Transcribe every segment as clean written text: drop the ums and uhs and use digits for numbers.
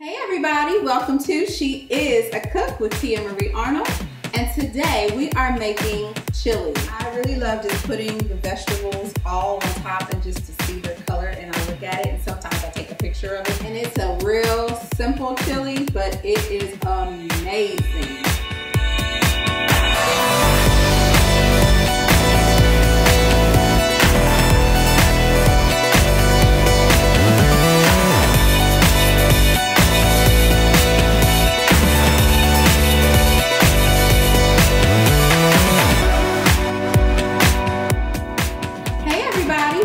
Hey everybody, welcome to She Is a Cook with Tia Marie Arnold, and today we are making chili. I really love just putting the vegetables all on top and just to see their color, and I look at it and sometimes I take a picture of it. And it's a real simple chili, but it is amazing.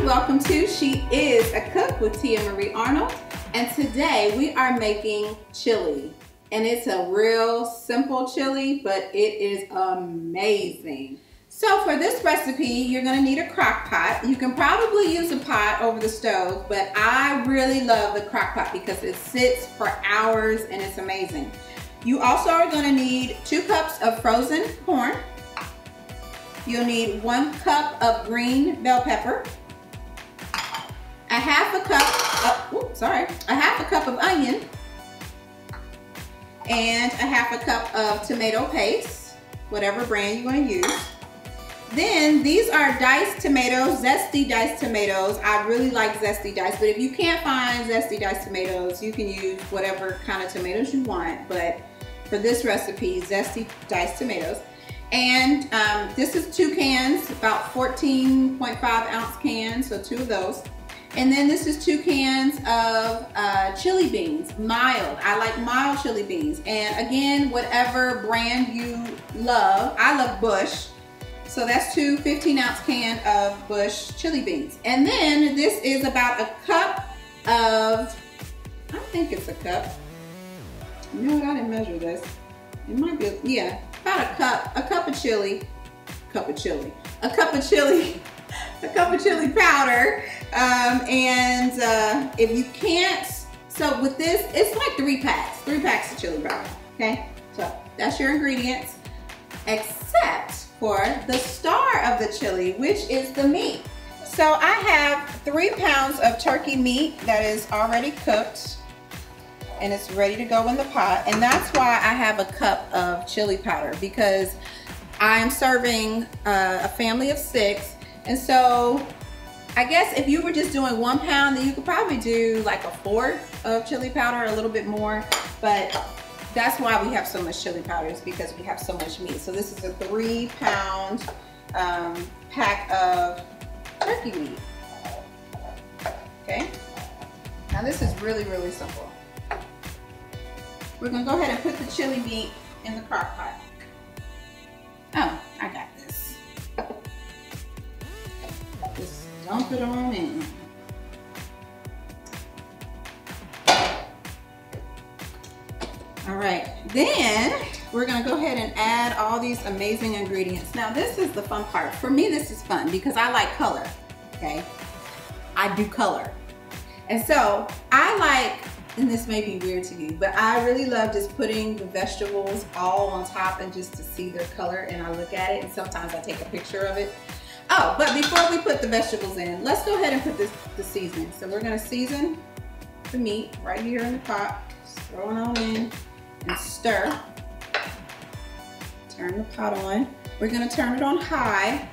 Welcome to She Is a Cook with Tia Marie Arnold, and today we are making chili, and it's a real simple chili, but it is amazing. So for this recipe, you're going to need a crock pot. You can probably use a pot over the stove, but I really love the crock pot because it sits for hours and it's amazing. You also are going to need 2 cups of frozen corn. You'll need 1 cup of green bell pepper, a half a cup of onion, and a half a cup of tomato paste, whatever brand you're going to use. Then these are diced tomatoes, zesty diced tomatoes. I really like zesty diced, but if you can't find zesty diced tomatoes, you can use whatever kind of tomatoes you want, but for this recipe, zesty diced tomatoes. And this is 2 cans, about 14.5 ounce cans, so 2 of those. And then this is 2 cans of chili beans, mild. I like mild chili beans. And again, whatever brand you love. I love Bush. So that's 2 15-ounce can of Bush chili beans. And then this is about a cup of, I think it's a cup. You know what, I didn't measure this. It might be, yeah, about a cup of chili powder. If you can't, so with this, it's like 3 packs of chili powder, okay? So that's your ingredients, except for the star of the chili, which is the meat. So I have 3 pounds of turkey meat that is already cooked, and it's ready to go in the pot, and that's why I have a cup of chili powder, because I am serving a family of 6, and so I guess if you were just doing 1 pound, then you could probably do like a 1/4 of chili powder, a little bit more, but that's why we have so much chili powder, is because we have so much meat. So this is a 3 pound pack of turkey meat, okay? Now this is really, really simple. We're gonna go ahead and put the chili meat in the crock pot. Oh, I got this. Just dump it on in. All right, then we're gonna go ahead and add all these amazing ingredients. Now this is the fun part. For me, this is fun because I like color, okay? I do color. And so I like, and this may be weird to you, but I really love just putting the vegetables all on top and just to see their color, and I look at it and sometimes I take a picture of it. Oh, but before we put the vegetables in, let's go ahead and put the seasoning. So we're gonna season the meat right here in the pot. Just throw it on in and stir. Turn the pot on. We're gonna turn it on high.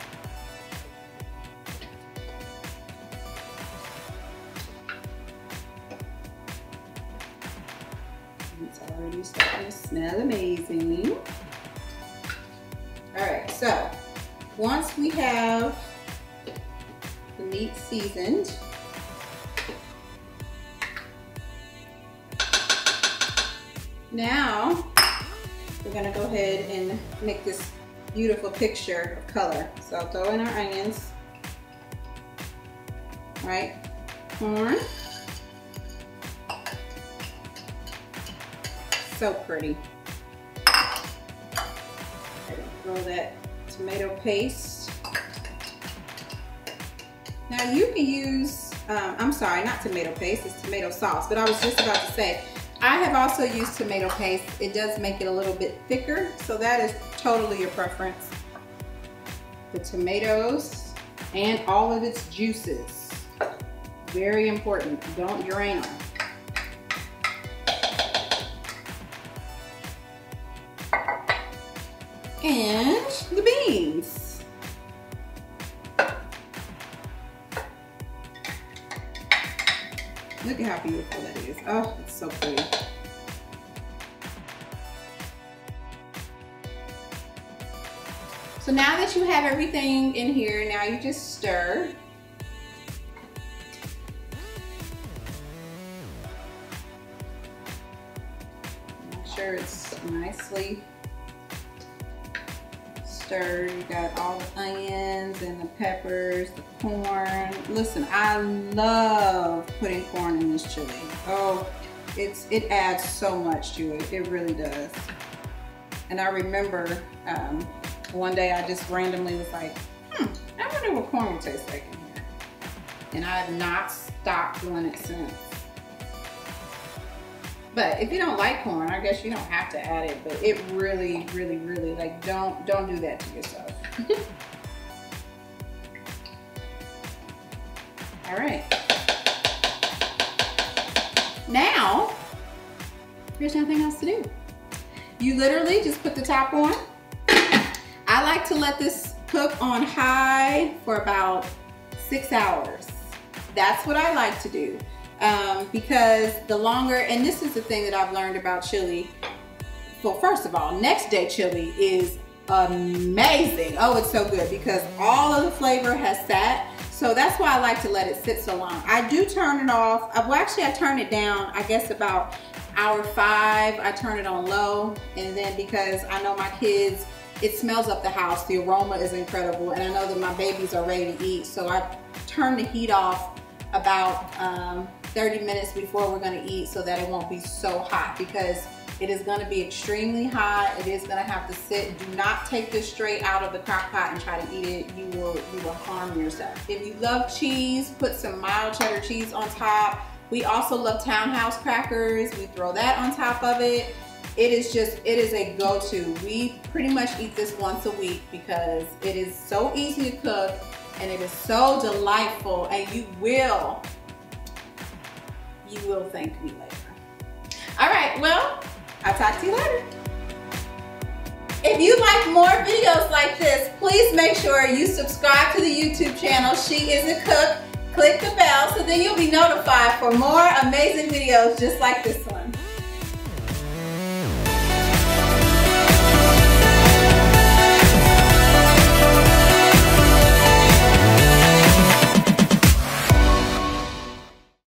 It's already starting to smell amazing. All right, so once we have the meat seasoned, now we're gonna go ahead and make this beautiful picture of color. So I'll throw in our onions, right? Corn. So pretty. Throw that tomato paste. Now you can use, I'm sorry, not tomato paste, it's tomato sauce, but I was just about to say, I have also used tomato paste. It does make it a little bit thicker, so that is totally your preference. The tomatoes and all of its juices. Very important, don't drain them. And the beans. Look at how beautiful that is. Oh, it's so pretty. So now that you have everything in here, now you just stir. Make sure it's nicely stirred. You got all the onions and the peppers, the corn. Listen, I love putting corn in this chili. Oh, it adds so much to it. It really does. And I remember one day I just randomly was like, I wonder what corn would taste like in here. And I have not stopped doing it since. But if you don't like corn, I guess you don't have to add it, but it really, really, really, like, don't do that to yourself. All right. Now, there's nothing else to do. You literally just put the top on. I like to let this cook on high for about 6 hours. That's what I like to do. Because the longer, and this is the thing that I've learned about chili. Well, first of all, next day chili is amazing. Oh, it's so good because all of the flavor has sat. So that's why I like to let it sit so long. I do turn it off. Well, actually I turn it down, I guess about hour 5, I turn it on low. And then because I know my kids, it smells up the house. The aroma is incredible. And I know that my babies are ready to eat. So I turn the heat off about 30 minutes before we're gonna eat so that it won't be so hot, because it is gonna be extremely hot. It is gonna have to sit. Do not take this straight out of the crock pot and try to eat it. You will harm yourself. If you love cheese, put some mild cheddar cheese on top. We also love Townhouse crackers. We throw that on top of it. It is a go-to. We pretty much eat this once a week because it is so easy to cook and it is so delightful, and you will thank me later. All right, well, I'll talk to you later. If you like more videos like this, please make sure you subscribe to the YouTube channel, She Is a Cook. Click the bell so then you'll be notified for more amazing videos just like this one.